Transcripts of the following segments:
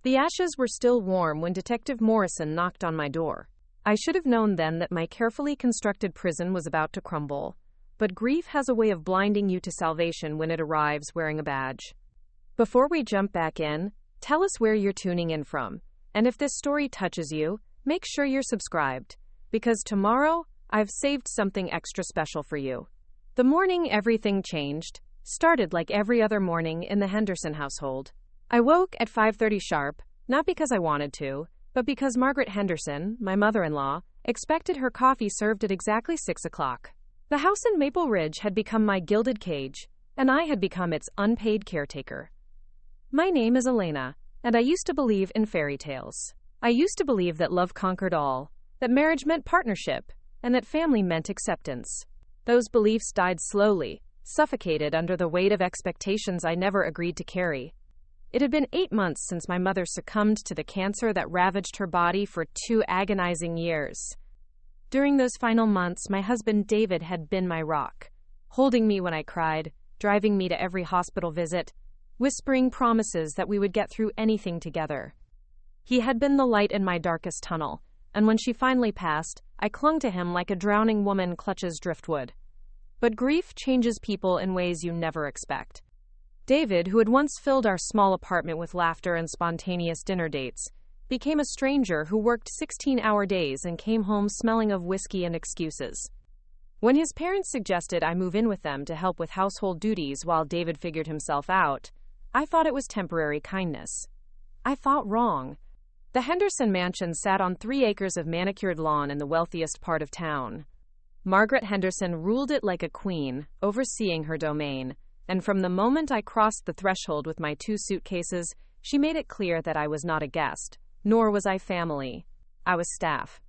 The ashes were still warm when Detective Morrison knocked on my door. I should have known then that my carefully constructed prison was about to crumble. But grief has a way of blinding you to salvation when it arrives wearing a badge. Before we jump back in, tell us where you're tuning in from. And if this story touches you, make sure you're subscribed. Because tomorrow, I've saved something extra special for you. The morning everything changed started like every other morning in the Henderson household. I woke at 5:30 sharp, not because I wanted to, but because Margaret Henderson, my mother-in-law, expected her coffee served at exactly 6 o'clock. The house in Maple Ridge had become my gilded cage, and I had become its unpaid caretaker. My name is Elena, and I used to believe in fairy tales. I used to believe that love conquered all, that marriage meant partnership, and that family meant acceptance. Those beliefs died slowly, suffocated under the weight of expectations I never agreed to carry. It had been 8 months since my mother succumbed to the cancer that ravaged her body for 2 agonizing years. During those final months, my husband David had been my rock, holding me when I cried, driving me to every hospital visit, whispering promises that we would get through anything together. He had been the light in my darkest tunnel, and when she finally passed, I clung to him like a drowning woman clutches driftwood. But grief changes people in ways you never expect. David, who had once filled our small apartment with laughter and spontaneous dinner dates, became a stranger who worked 16-hour days and came home smelling of whiskey and excuses. When his parents suggested I move in with them to help with household duties while David figured himself out, I thought it was temporary kindness. I thought wrong. The Henderson mansion sat on 3 acres of manicured lawn in the wealthiest part of town. Margaret Henderson ruled it like a queen, overseeing her domain, and from the moment I crossed the threshold with my 2 suitcases, she made it clear that I was not a guest, nor was I family. I was staff.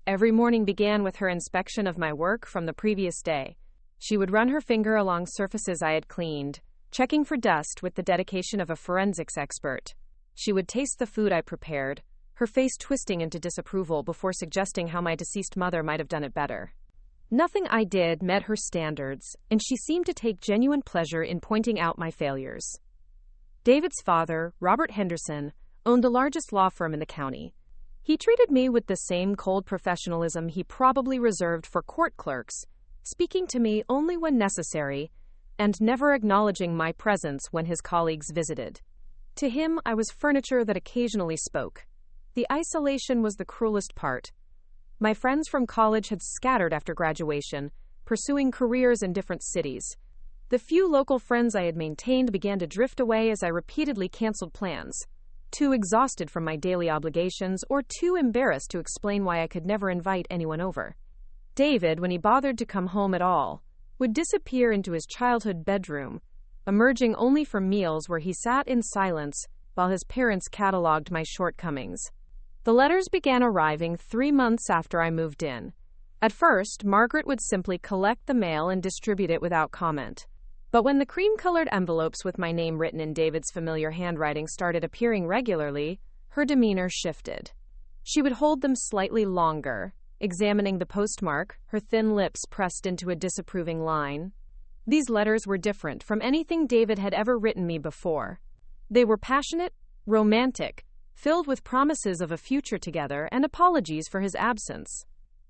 Every morning began with her inspection of my work from the previous day. She would run her finger along surfaces I had cleaned, checking for dust with the dedication of a forensics expert. She would taste the food I prepared, her face twisting into disapproval before suggesting how my deceased mother might have done it better. Nothing I did met her standards, and she seemed to take genuine pleasure in pointing out my failures. David's father, Robert Henderson, owned the largest law firm in the county. He treated me with the same cold professionalism he probably reserved for court clerks, speaking to me only when necessary, and never acknowledging my presence when his colleagues visited. To him, I was furniture that occasionally spoke. The isolation was the cruelest part. My friends from college had scattered after graduation, pursuing careers in different cities. The few local friends I had maintained began to drift away as I repeatedly canceled plans, too exhausted from my daily obligations or too embarrassed to explain why I could never invite anyone over. David, when he bothered to come home at all, would disappear into his childhood bedroom, emerging only for meals where he sat in silence while his parents cataloged my shortcomings. The letters began arriving 3 months after I moved in. At first, Margaret would simply collect the mail and distribute it without comment. But when the cream-colored envelopes with my name written in David's familiar handwriting started appearing regularly, her demeanor shifted. She would hold them slightly longer, examining the postmark, her thin lips pressed into a disapproving line. These letters were different from anything David had ever written me before. They were passionate, romantic, filled with promises of a future together and apologies for his absence.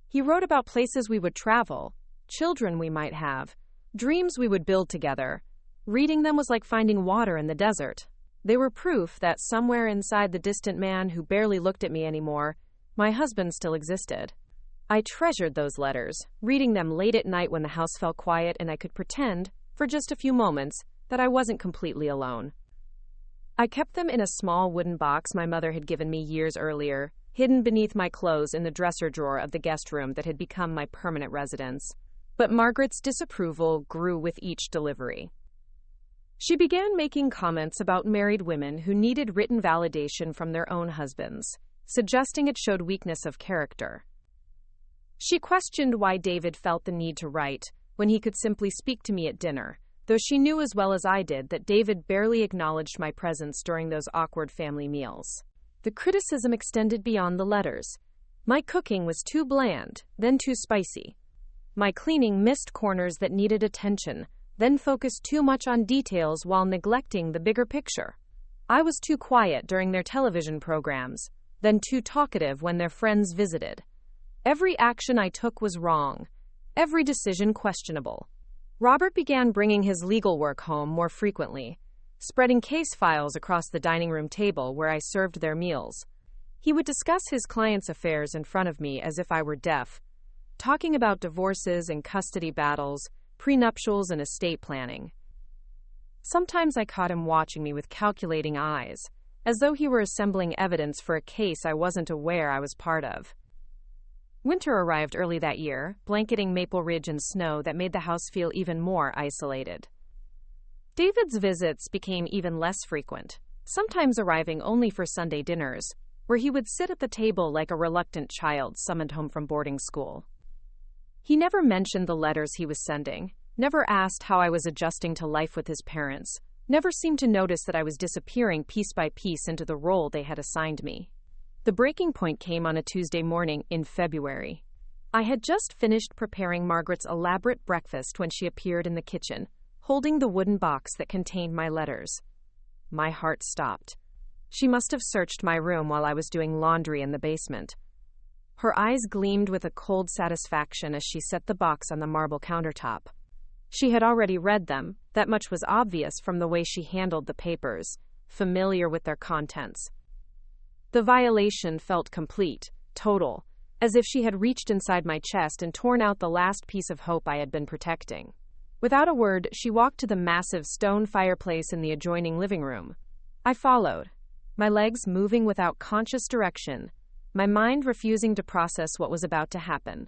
He wrote about places we would travel, children we might have, dreams we would build together. Reading them was like finding water in the desert. They were proof that somewhere inside the distant man who barely looked at me anymore, my husband still existed. I treasured those letters, reading them late at night when the house fell quiet and I could pretend, for just a few moments, that I wasn't completely alone. I kept them in a small wooden box my mother had given me years earlier, hidden beneath my clothes in the dresser drawer of the guest room that had become my permanent residence. But Margaret's disapproval grew with each delivery. She began making comments about married women who needed written validation from their own husbands, suggesting it showed weakness of character. She questioned why David felt the need to write when he could simply speak to me at dinner, though she knew as well as I did that David barely acknowledged my presence during those awkward family meals. The criticism extended beyond the letters. My cooking was too bland, then too spicy. My cleaning missed corners that needed attention, then focused too much on details while neglecting the bigger picture. I was too quiet during their television programs, then too talkative when their friends visited. Every action I took was wrong, every decision questionable. Robert began bringing his legal work home more frequently, spreading case files across the dining room table where I served their meals. He would discuss his clients' affairs in front of me as if I were deaf, talking about divorces and custody battles, prenuptials and estate planning. Sometimes I caught him watching me with calculating eyes, as though he were assembling evidence for a case I wasn't aware I was part of. Winter arrived early that year, blanketing Maple Ridge in snow that made the house feel even more isolated. David's visits became even less frequent, sometimes arriving only for Sunday dinners, where he would sit at the table like a reluctant child summoned home from boarding school. He never mentioned the letters he was sending, never asked how I was adjusting to life with his parents, never seemed to notice that I was disappearing piece by piece into the role they had assigned me. The breaking point came on a Tuesday morning in February. I had just finished preparing Margaret's elaborate breakfast when she appeared in the kitchen, holding the wooden box that contained my letters. My heart stopped. She must have searched my room while I was doing laundry in the basement. Her eyes gleamed with a cold satisfaction as she set the box on the marble countertop. She had already read them, that much was obvious from the way she handled the papers, familiar with their contents. The violation felt complete, total, as if she had reached inside my chest and torn out the last piece of hope I had been protecting. Without a word, she walked to the massive stone fireplace in the adjoining living room. I followed, my legs moving without conscious direction, my mind refusing to process what was about to happen.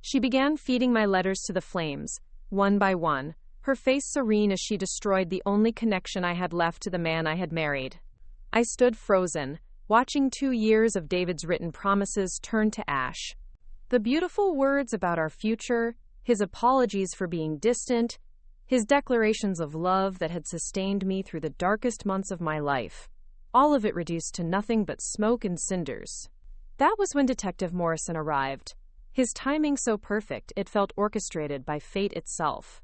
She began feeding my letters to the flames, one by one, her face serene as she destroyed the only connection I had left to the man I had married. I stood frozen, watching 2 years of David's written promises turn to ash. The beautiful words about our future, his apologies for being distant, his declarations of love that had sustained me through the darkest months of my life, all of it reduced to nothing but smoke and cinders. That was when Detective Morrison arrived. His timing so perfect, it felt orchestrated by fate itself.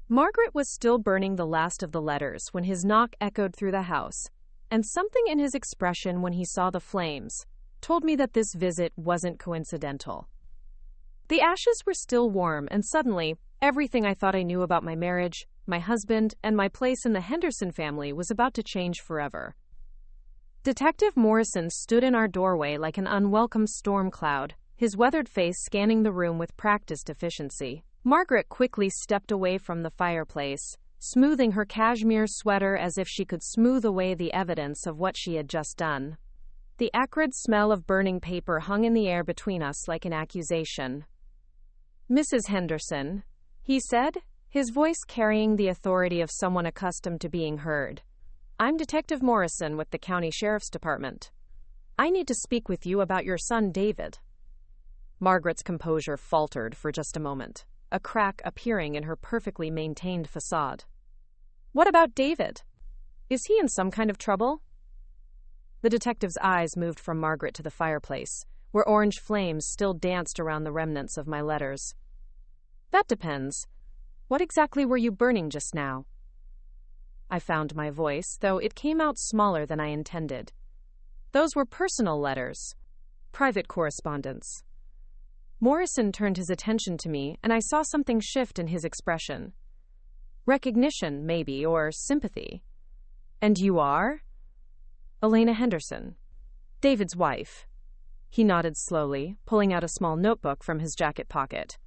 Margaret was still burning the last of the letters when his knock echoed through the house, and something in his expression when he saw the flames told me that this visit wasn't coincidental. The ashes were still warm, and suddenly, everything I thought I knew about my marriage, my husband, and my place in the Henderson family was about to change forever. Detective Morrison stood in our doorway like an unwelcome storm cloud, his weathered face scanning the room with practiced efficiency. Margaret quickly stepped away from the fireplace, smoothing her cashmere sweater as if she could smooth away the evidence of what she had just done. The acrid smell of burning paper hung in the air between us like an accusation. "Mrs. Henderson," he said, his voice carrying the authority of someone accustomed to being heard. "I'm Detective Morrison with the County Sheriff's Department. I need to speak with you about your son, David." Margaret's composure faltered for just a moment, a crack appearing in her perfectly maintained facade. "What about David? Is he in some kind of trouble?" The detective's eyes moved from Margaret to the fireplace, where orange flames still danced around the remnants of my letters. "That depends. What exactly were you burning just now?" I found my voice, though it came out smaller than I intended. "Those were personal letters. Private correspondence." Morrison turned his attention to me, and I saw something shift in his expression. Recognition, maybe, or sympathy. "And you are?" "Elena Henderson, David's wife." He nodded slowly, pulling out a small notebook from his jacket pocket.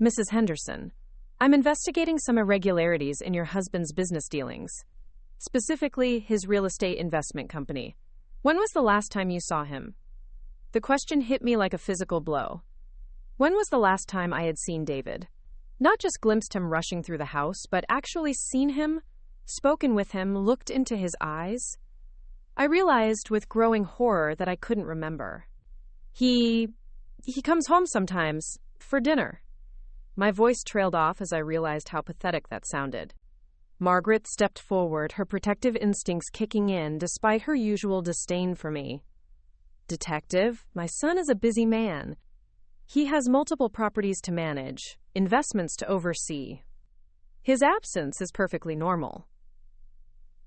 "Mrs. Henderson, I'm investigating some irregularities in your husband's business dealings, specifically his real estate investment company. When was the last time you saw him?" The question hit me like a physical blow. When was the last time I had seen David? Not just glimpsed him rushing through the house, but actually seen him, spoken with him, looked into his eyes? I realized with growing horror that I couldn't remember. He comes home sometimes, for dinner." My voice trailed off as I realized how pathetic that sounded. Margaret stepped forward, her protective instincts kicking in despite her usual disdain for me. "Detective, my son is a busy man. He has multiple properties to manage, investments to oversee. His absence is perfectly normal."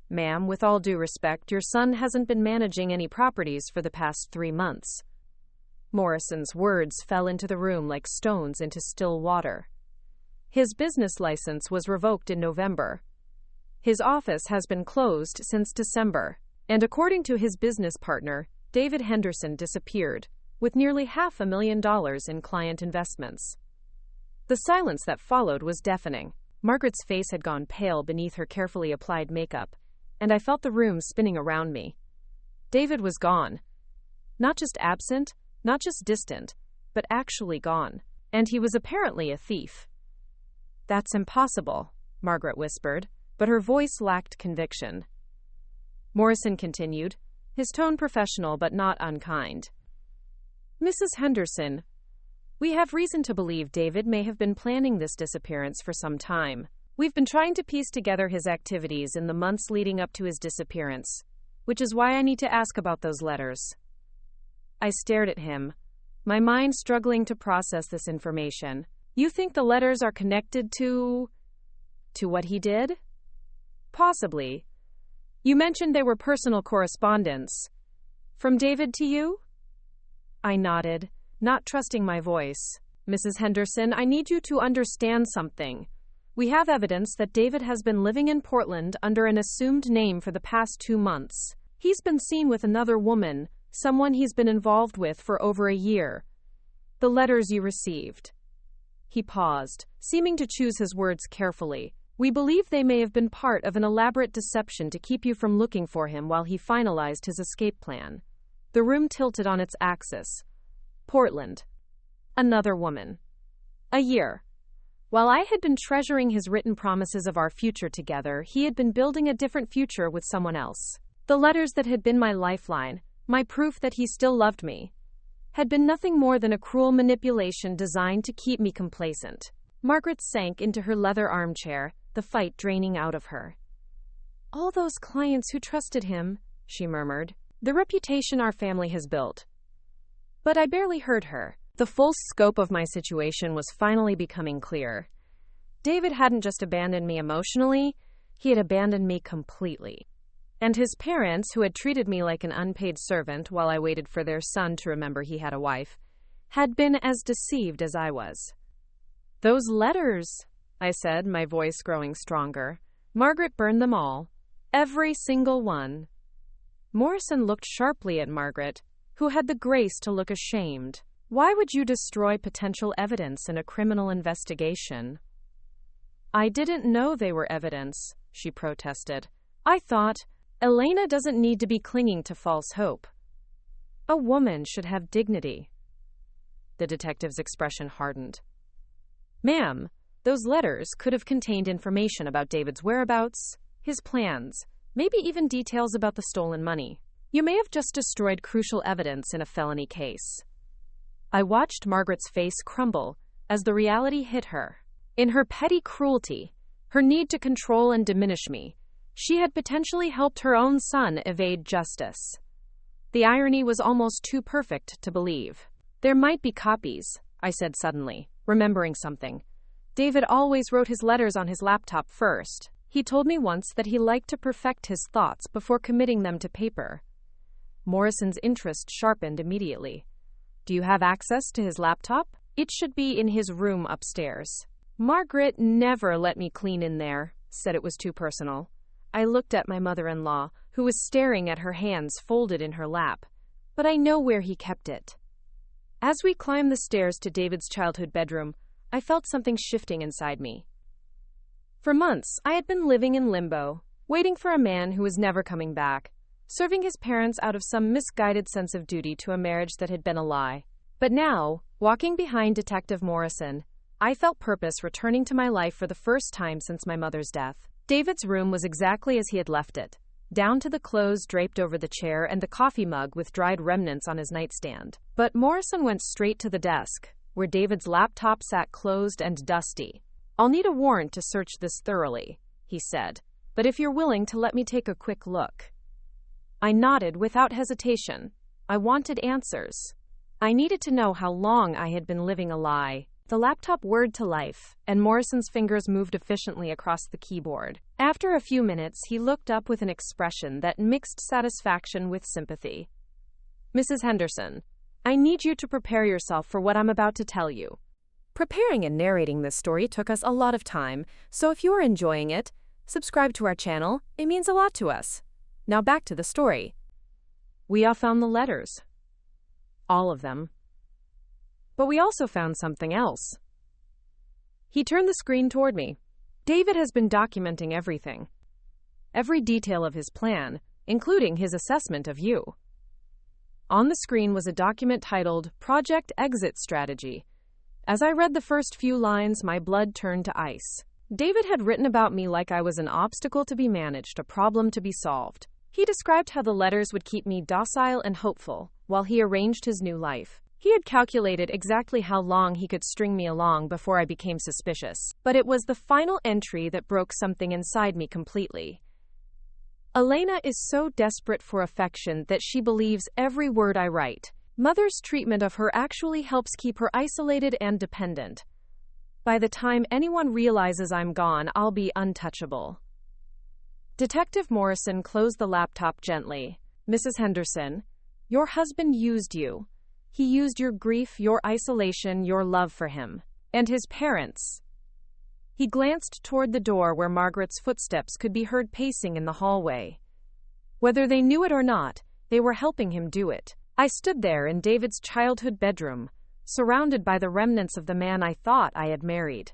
Ma'am, with all due respect, your son hasn't been managing any properties for the past 3 months. Morrison's words fell into the room like stones into still water. His business license was revoked in November. His office has been closed since December. And according to his business partner, David Henderson disappeared, with nearly $500,000 in client investments. The silence that followed was deafening. Margaret's face had gone pale beneath her carefully applied makeup, and I felt the room spinning around me. David was gone. Not just absent, not just distant, but actually gone. And he was apparently a thief. That's impossible, Margaret whispered, but her voice lacked conviction. Morrison continued, his tone professional but not unkind. Mrs. Henderson, we have reason to believe David may have been planning this disappearance for some time. We've been trying to piece together his activities in the months leading up to his disappearance, which is why I need to ask about those letters. I stared at him, my mind struggling to process this information. You think the letters are connected to what he did? Possibly. You mentioned they were personal correspondence. From David to you? I nodded, not trusting my voice. Mrs. Henderson, I need you to understand something. We have evidence that David has been living in Portland under an assumed name for the past 2 months. He's been seen with another woman, someone he's been involved with for over a year. The letters you received. He paused, seeming to choose his words carefully. We believe they may have been part of an elaborate deception to keep you from looking for him while he finalized his escape plan. The room tilted on its axis. Portland. Another woman. A year. While I had been treasuring his written promises of our future together, he had been building a different future with someone else. The letters that had been my lifeline, my proof that he still loved me, had been nothing more than a cruel manipulation designed to keep me complacent. Margaret sank into her leather armchair, the fight draining out of her. All those clients who trusted him, she murmured. The reputation our family has built. But I barely heard her. The full scope of my situation was finally becoming clear. David hadn't just abandoned me emotionally, he had abandoned me completely. And his parents, who had treated me like an unpaid servant while I waited for their son to remember he had a wife, had been as deceived as I was. Those letters, I said, my voice growing stronger. Margaret burned them all. Every single one. Morrison looked sharply at Margaret, who had the grace to look ashamed. Why would you destroy potential evidence in a criminal investigation? I didn't know they were evidence, she protested. I thought, Elena doesn't need to be clinging to false hope. A woman should have dignity. The detective's expression hardened. Ma'am, those letters could have contained information about David's whereabouts, his plans, maybe even details about the stolen money. You may have just destroyed crucial evidence in a felony case. I watched Margaret's face crumble as the reality hit her. In her petty cruelty, her need to control and diminish me, she had potentially helped her own son evade justice. The irony was almost too perfect to believe. There might be copies, I said suddenly, remembering something. David always wrote his letters on his laptop first. He told me once that he liked to perfect his thoughts before committing them to paper. Morrison's interest sharpened immediately. Do you have access to his laptop? It should be in his room upstairs. Margaret never let me clean in there, said it was too personal. I looked at my mother-in-law, who was staring at her hands folded in her lap. But I know where he kept it. As we climbed the stairs to David's childhood bedroom, I felt something shifting inside me. For months, I had been living in limbo, waiting for a man who was never coming back, serving his parents out of some misguided sense of duty to a marriage that had been a lie. But now, walking behind Detective Morrison, I felt purpose returning to my life for the first time since my mother's death. David's room was exactly as he had left it, down to the clothes draped over the chair and the coffee mug with dried remnants on his nightstand. But Morrison went straight to the desk, where David's laptop sat closed and dusty. I'll need a warrant to search this thoroughly, he said, but if you're willing to let me take a quick look. I nodded without hesitation. I wanted answers. I needed to know how long I had been living a lie. The laptop whirred to life, and Morrison's fingers moved efficiently across the keyboard. After a few minutes, he looked up with an expression that mixed satisfaction with sympathy. "Mrs. Henderson, I need you to prepare yourself for what I'm about to tell you." Preparing and narrating this story took us a lot of time, so if you are enjoying it, subscribe to our channel. It means a lot to us. Now back to the story. We all found the letters. All of them. But we also found something else. He turned the screen toward me. David has been documenting everything. Every detail of his plan, including his assessment of you. On the screen was a document titled Project Exit Strategy. As I read the first few lines, my blood turned to ice. David had written about me like I was an obstacle to be managed, a problem to be solved. He described how the letters would keep me docile and hopeful, while he arranged his new life. He had calculated exactly how long he could string me along before I became suspicious. But it was the final entry that broke something inside me completely. Elena is so desperate for affection that she believes every word I write. Mother's treatment of her actually helps keep her isolated and dependent. By the time anyone realizes I'm gone, I'll be untouchable. Detective Morrison closed the laptop gently. "Mrs. Henderson, your husband used you. He used your grief, your isolation, your love for him. And his parents." He glanced toward the door where Margaret's footsteps could be heard pacing in the hallway. Whether they knew it or not, they were helping him do it. I stood there in David's childhood bedroom, surrounded by the remnants of the man I thought I had married,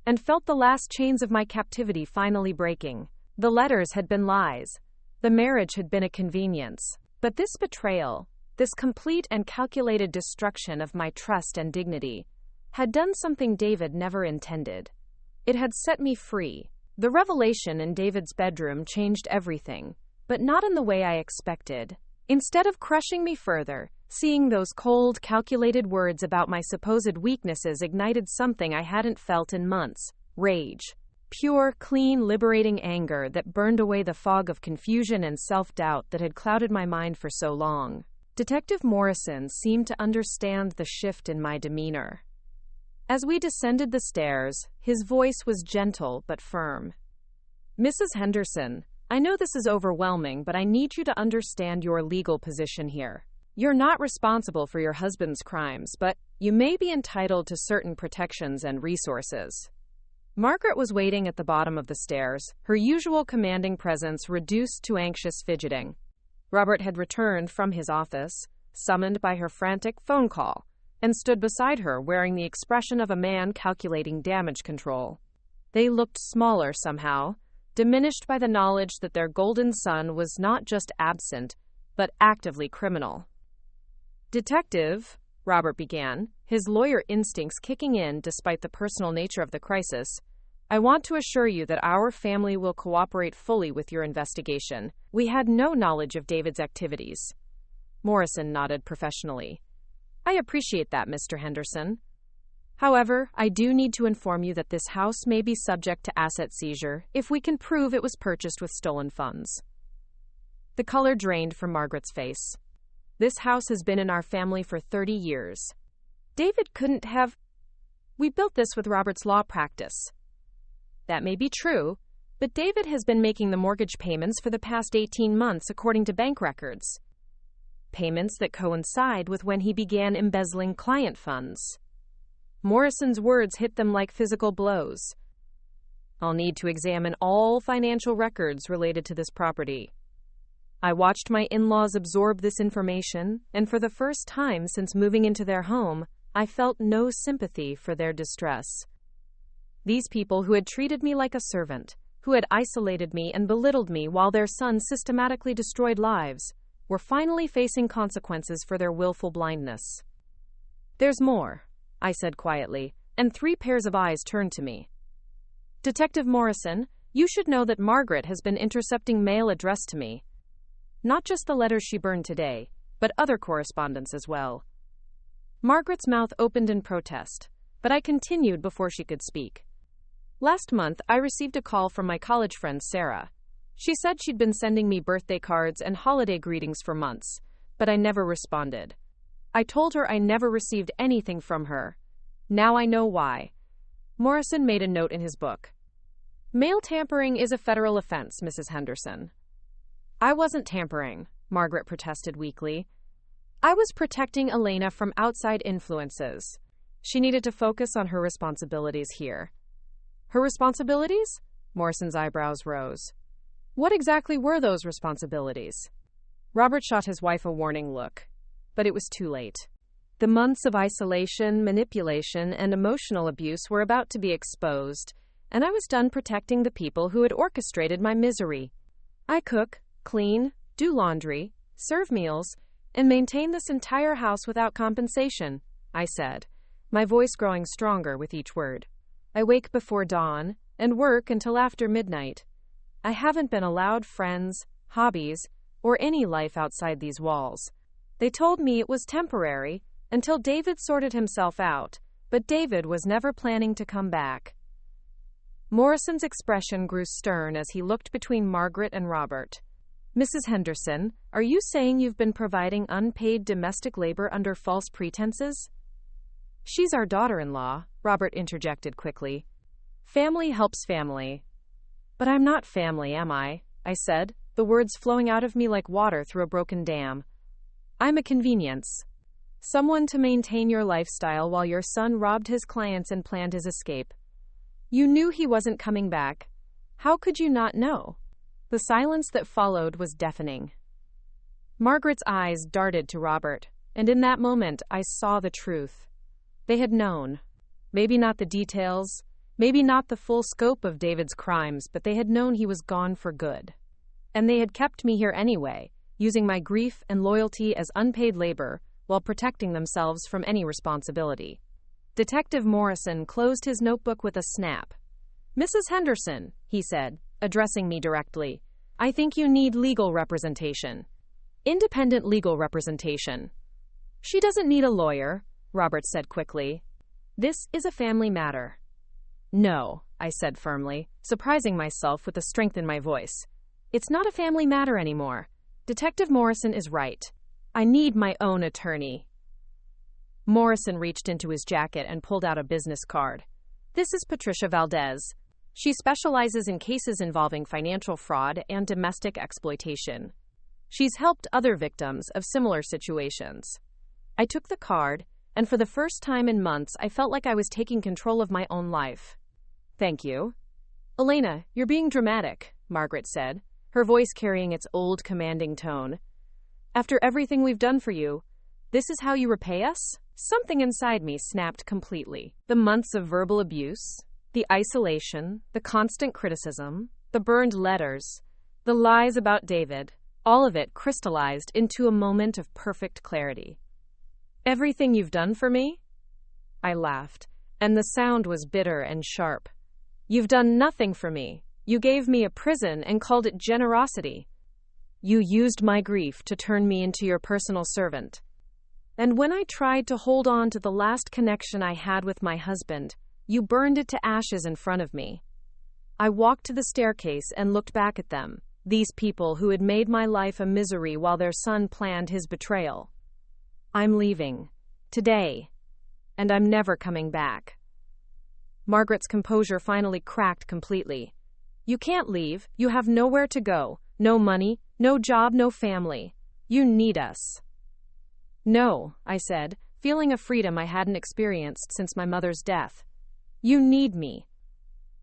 and felt the last chains of my captivity finally breaking. The letters had been lies. The marriage had been a convenience. But this betrayal, this complete and calculated destruction of my trust and dignity, had done something David never intended. It had set me free. The revelation in David's bedroom changed everything, but not in the way I expected. Instead of crushing me further, seeing those cold, calculated words about my supposed weaknesses ignited something I hadn't felt in months: rage. Pure, clean, liberating anger that burned away the fog of confusion and self-doubt that had clouded my mind for so long. Detective Morrison seemed to understand the shift in my demeanor. As we descended the stairs, his voice was gentle but firm. "Mrs. Henderson, I know this is overwhelming, but I need you to understand your legal position here. You're not responsible for your husband's crimes, but you may be entitled to certain protections and resources." Margaret was waiting at the bottom of the stairs, her usual commanding presence reduced to anxious fidgeting. Robert had returned from his office, summoned by her frantic phone call, and stood beside her wearing the expression of a man calculating damage control. They looked smaller somehow, diminished by the knowledge that their golden son was not just absent, but actively criminal. "Detective," Robert began, his lawyer instincts kicking in despite the personal nature of the crisis, "I want to assure you that our family will cooperate fully with your investigation. We had no knowledge of David's activities." Morrison nodded professionally. "I appreciate that, Mr. Henderson. However, I do need to inform you that this house may be subject to asset seizure if we can prove it was purchased with stolen funds." The color drained from Margaret's face. "This house has been in our family for 30 years. David couldn't have. We built this with Robert's law practice." "That may be true, but David has been making the mortgage payments for the past 18 months according to bank records. Payments that coincide with when he began embezzling client funds." Morrison's words hit them like physical blows. "I'll need to examine all financial records related to this property." I watched my in-laws absorb this information, and for the first time since moving into their home, I felt no sympathy for their distress. These people who had treated me like a servant, who had isolated me and belittled me while their son systematically destroyed lives, were finally facing consequences for their willful blindness. "There's more," I said quietly, and 3 pairs of eyes turned to me. "Detective Morrison, you should know that Margaret has been intercepting mail addressed to me. Not just the letters she burned today, but other correspondence as well." Margaret's mouth opened in protest, but I continued before she could speak. "Last month, I received a call from my college friend Sarah. She said she'd been sending me birthday cards and holiday greetings for months, but I never responded. I told her I never received anything from her, Now I know why. Morrison made a note in his book. Mail tampering is a federal offense, Mrs. Henderson. I wasn't tampering, Margaret protested weakly. I was protecting Elena from outside influences. She needed to focus on her responsibilities here. Her responsibilities? Morrison's eyebrows rose. What exactly were those responsibilities? Robert shot his wife a warning look, but it was too late. The months of isolation, manipulation, and emotional abuse were about to be exposed, and I was done protecting the people who had orchestrated my misery. I cook, clean, do laundry, serve meals, and maintain this entire house without compensation, I said, my voice growing stronger with each word. I wake before dawn and work until after midnight. I haven't been allowed friends, hobbies, or any life outside these walls. They told me it was temporary until David sorted himself out, but David was never planning to come back. Morrison's expression grew stern as he looked between Margaret and Robert. Mrs. Henderson, are you saying you've been providing unpaid domestic labor under false pretenses? She's our daughter-in-law, Robert interjected quickly. Family helps family. But I'm not family, am I? I said, the words flowing out of me like water through a broken dam. I'm a convenience. Someone to maintain your lifestyle while your son robbed his clients and planned his escape. You knew he wasn't coming back. How could you not know? The silence that followed was deafening. Margaret's eyes darted to Robert, and in that moment I saw the truth. They had known. Maybe not the details, maybe not the full scope of David's crimes, but they had known he was gone for good. And they had kept me here anyway, using my grief and loyalty as unpaid labor while protecting themselves from any responsibility. Detective Morrison closed his notebook with a snap. Mrs. Henderson, he said, addressing me directly, I think you need legal representation. Independent legal representation. She doesn't need a lawyer, Robert said quickly. This is a family matter. No, I said firmly, surprising myself with the strength in my voice. It's not a family matter anymore. Detective Morrison is right. I need my own attorney. Morrison reached into his jacket and pulled out a business card. This is Patricia Valdez. She specializes in cases involving financial fraud and domestic exploitation. She's helped other victims of similar situations. I took the card, and for the first time in months, I felt like I was taking control of my own life. Thank you. Elena, you're being dramatic, Margaret said, her voice carrying its old commanding tone. After everything we've done for you, this is how you repay us? Something inside me snapped completely. The months of verbal abuse, the isolation, the constant criticism, the burned letters, the lies about David, all of it crystallized into a moment of perfect clarity. Everything you've done for me? I laughed, and the sound was bitter and sharp. You've done nothing for me. You gave me a prison and called it generosity. You used my grief to turn me into your personal servant. And when I tried to hold on to the last connection I had with my husband, you burned it to ashes in front of me. I walked to the staircase and looked back at them, these people who had made my life a misery while their son planned his betrayal. I'm leaving. Today. And I'm never coming back. Margaret's composure finally cracked completely. You can't leave. You have nowhere to go. No money, no job, no family. You need us. No, I said, feeling a freedom I hadn't experienced since my mother's death. You need me.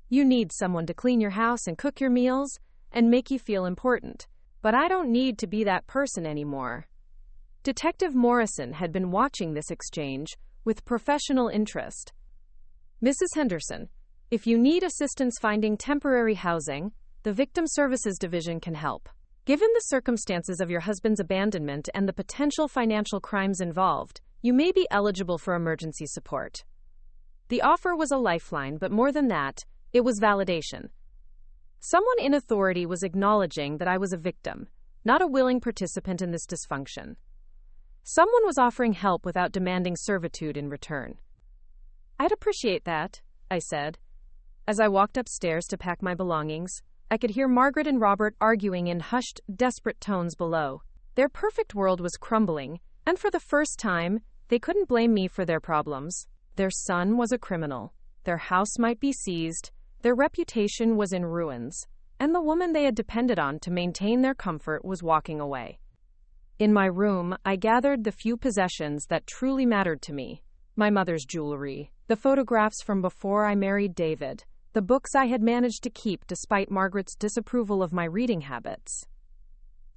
You need someone to clean your house and cook your meals and make you feel important. But I don't need to be that person anymore. Detective Morrison had been watching this exchange with professional interest. Mrs. Henderson, if you need assistance finding temporary housing, the Victim Services Division can help. Given the circumstances of your husband's abandonment and the potential financial crimes involved, you may be eligible for emergency support. The offer was a lifeline, but more than that, it was validation. Someone in authority was acknowledging that I was a victim, not a willing participant in this dysfunction. Someone was offering help without demanding servitude in return. I'd appreciate that, I said. As I walked upstairs to pack my belongings, I could hear Margaret and Robert arguing in hushed, desperate tones below. Their perfect world was crumbling, and for the first time, they couldn't blame me for their problems. Their son was a criminal. Their house might be seized. Their reputation was in ruins. And the woman they had depended on to maintain their comfort was walking away. In my room, I gathered the few possessions that truly mattered to me. My mother's jewelry, the photographs from before I married David, the books I had managed to keep despite Margaret's disapproval of my reading habits.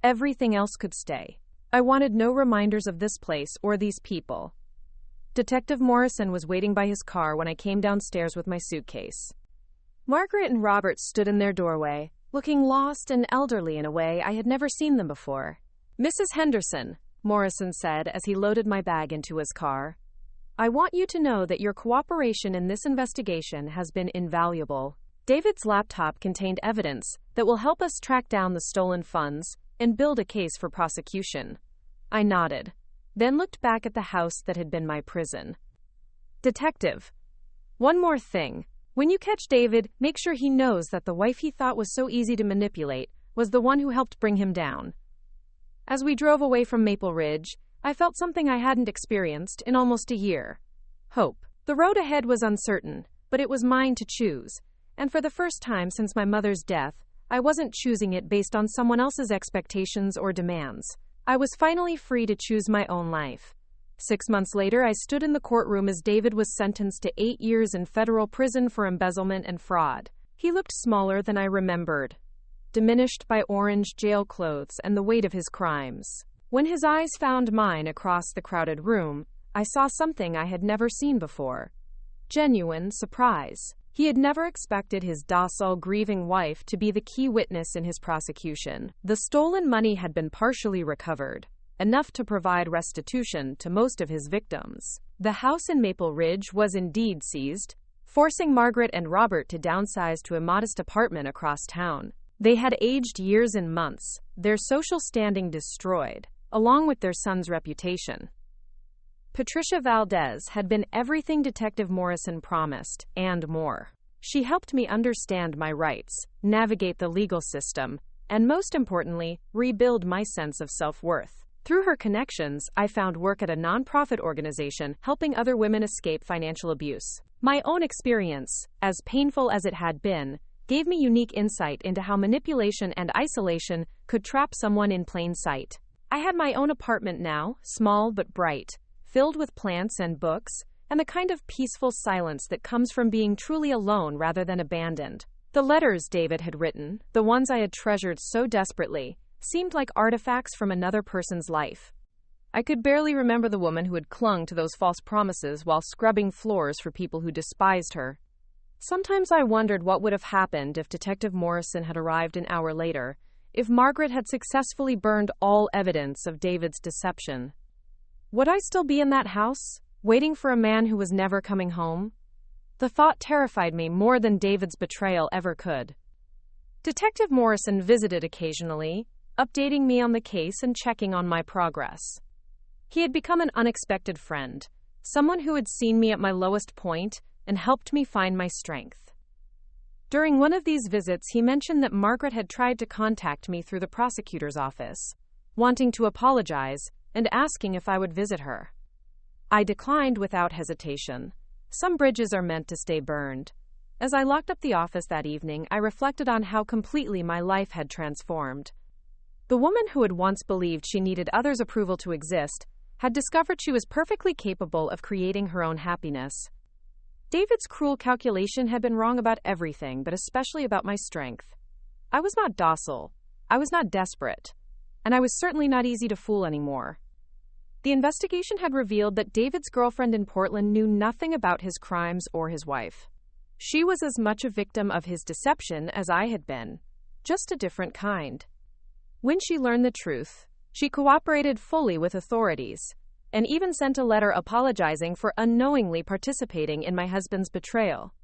Everything else could stay. I wanted no reminders of this place or these people. Detective Morrison was waiting by his car when I came downstairs with my suitcase. Margaret and Robert stood in their doorway, looking lost and elderly in a way I had never seen them before. "Mrs. Henderson," Morrison said as he loaded my bag into his car, "I want you to know that your cooperation in this investigation has been invaluable. David's laptop contained evidence that will help us track down the stolen funds and build a case for prosecution." I nodded, then looked back at the house that had been my prison. "Detective, one more thing. When you catch David, make sure he knows that the wife he thought was so easy to manipulate was the one who helped bring him down." As we drove away from Maple Ridge, I felt something I hadn't experienced in almost a year. Hope. The road ahead was uncertain, but it was mine to choose, and for the first time since my mother's death, I wasn't choosing it based on someone else's expectations or demands. I was finally free to choose my own life. 6 months later, I stood in the courtroom as David was sentenced to 8 years in federal prison for embezzlement and fraud. He looked smaller than I remembered, diminished by orange jail clothes and the weight of his crimes. When his eyes found mine across the crowded room, I saw something I had never seen before. Genuine surprise. He had never expected his docile, grieving wife to be the key witness in his prosecution. The stolen money had been partially recovered, enough to provide restitution to most of his victims. The house in Maple Ridge was indeed seized, forcing Margaret and Robert to downsize to a modest apartment across town. They had aged years and months, their social standing destroyed, along with their son's reputation. Patricia Valdez had been everything Detective Morrison promised, and more. She helped me understand my rights, navigate the legal system, and most importantly, rebuild my sense of self-worth. Through her connections, I found work at a nonprofit organization helping other women escape financial abuse. My own experience, as painful as it had been, gave me unique insight into how manipulation and isolation could trap someone in plain sight. I had my own apartment now, small but bright, filled with plants and books, and the kind of peaceful silence that comes from being truly alone rather than abandoned. The letters David had written, the ones I had treasured so desperately, seemed like artifacts from another person's life. I could barely remember the woman who had clung to those false promises while scrubbing floors for people who despised her. Sometimes I wondered what would have happened if Detective Morrison had arrived an hour later, if Margaret had successfully burned all evidence of David's deception. Would I still be in that house, waiting for a man who was never coming home? The thought terrified me more than David's betrayal ever could. Detective Morrison visited occasionally, updating me on the case and checking on my progress. He had become an unexpected friend, someone who had seen me at my lowest point and helped me find my strength. During one of these visits, he mentioned that Margaret had tried to contact me through the prosecutor's office, wanting to apologize and asking if I would visit her. I declined without hesitation. Some bridges are meant to stay burned. As I locked up the office that evening, I reflected on how completely my life had transformed. The woman who had once believed she needed others' approval to exist had discovered she was perfectly capable of creating her own happiness. David's cruel calculation had been wrong about everything, but especially about my strength. I was not docile, I was not desperate, and I was certainly not easy to fool anymore. The investigation had revealed that David's girlfriend in Portland knew nothing about his crimes or his wife. She was as much a victim of his deception as I had been, just a different kind. When she learned the truth, she cooperated fully with authorities, and even sent a letter apologizing for unknowingly participating in my husband's betrayal.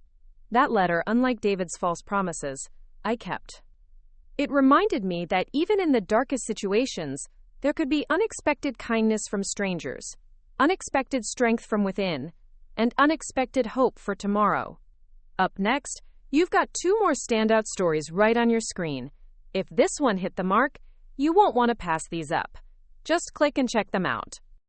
That letter, unlike David's false promises, I kept. It reminded me that even in the darkest situations, there could be unexpected kindness from strangers, unexpected strength from within, and unexpected hope for tomorrow. Up next, you've got 2 more standout stories right on your screen. If this one hit the mark, you won't want to pass these up. Just click and check them out.